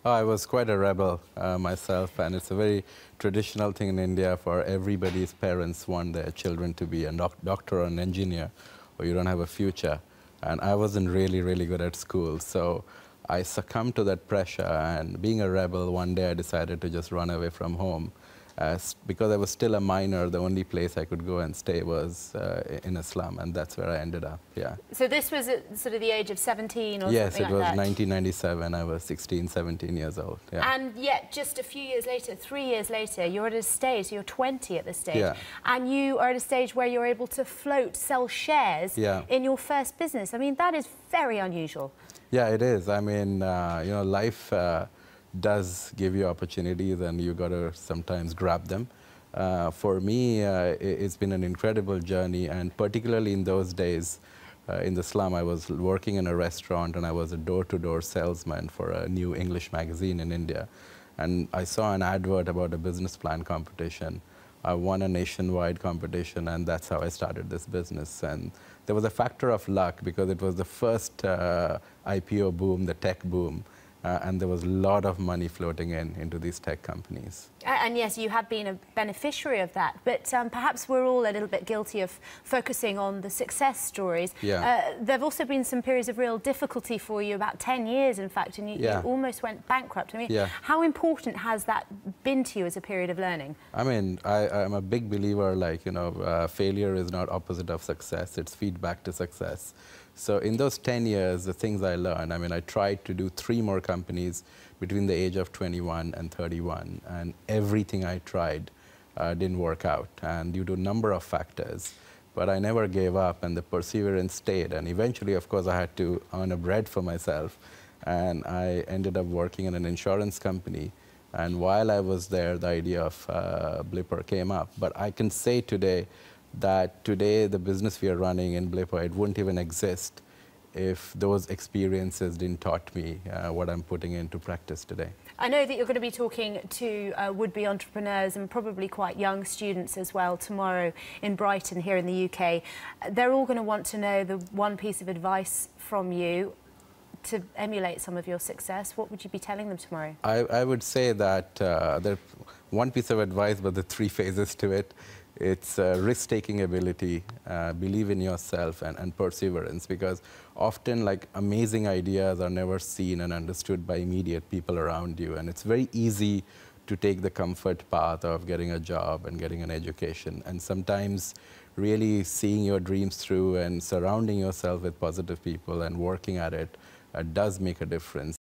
Oh, I was quite a rebel myself, and it's a very traditional thing in India for everybody's parents want their children to be a doctor or an engineer, or you don't have a future. And I wasn't really good at school, so I succumbed to that pressure, and being a rebel, one day I decided to just run away from home. Because I was still a minor, the only place I could go and stay was in a slum, and that's where I ended up, yeah. So this was at sort of the age of 17 or yes, something like that? Yes, it was 1997. I was 16, 17 years old, yeah. And yet, just a few years later, 3 years later, you're at a stage, you're 20 at this stage, yeah. and you are at a stage where you're able to sell shares yeah. in your first business. I mean, that is very unusual. Yeah, it is. I mean, you know, life does give you opportunities, and you got to sometimes grab them. For me, it's been an incredible journey, and particularly in those days, in the slum, I was working in a restaurant, and I was a door-to-door salesman for a new English magazine in India. And I saw an advert about a business plan competition. I won a nationwide competition, and that's how I started this business. And there was a factor of luck because it was the first IPO boom, the tech boom. And there was a lot of money floating into these tech companies. And yes, you have been a beneficiary of that, but perhaps we're all a little bit guilty of focusing on the success stories. Yeah. There have also been some periods of real difficulty for you, about 10 years, in fact, and you almost went bankrupt. I mean, yeah. How important has that been to you as a period of learning? I mean, I'm a big believer, like, you know, failure is not opposite of success, it's feedback to success. So in those 10 years, the things I learned, I mean, I tried to do 3 more companies between the age of 21 and 31, and everything I tried didn't work out, and due to a number of factors. But I never gave up, and the perseverance stayed, and eventually, of course, I had to earn a bread for myself, and I ended up working in an insurance company. And while I was there, the idea of Blippar came up. But I can say today that today the business we are running in Blippar, it wouldn't even exist if those experiences didn't taught me what I'm putting into practice today. I know that you're going to be talking to would-be entrepreneurs and probably quite young students as well tomorrow in Brighton here in the UK. They're all going to want to know the one piece of advice from you to emulate some of your success. What would you be telling them tomorrow? I would say that there's one piece of advice, but the 3 phases to it. It's risk-taking ability, believe in yourself, and perseverance, because often, like, amazing ideas are never seen and understood by immediate people around you, and it's very easy to take the comfort path of getting a job and getting an education, and sometimes really seeing your dreams through and surrounding yourself with positive people and working at it does make a difference.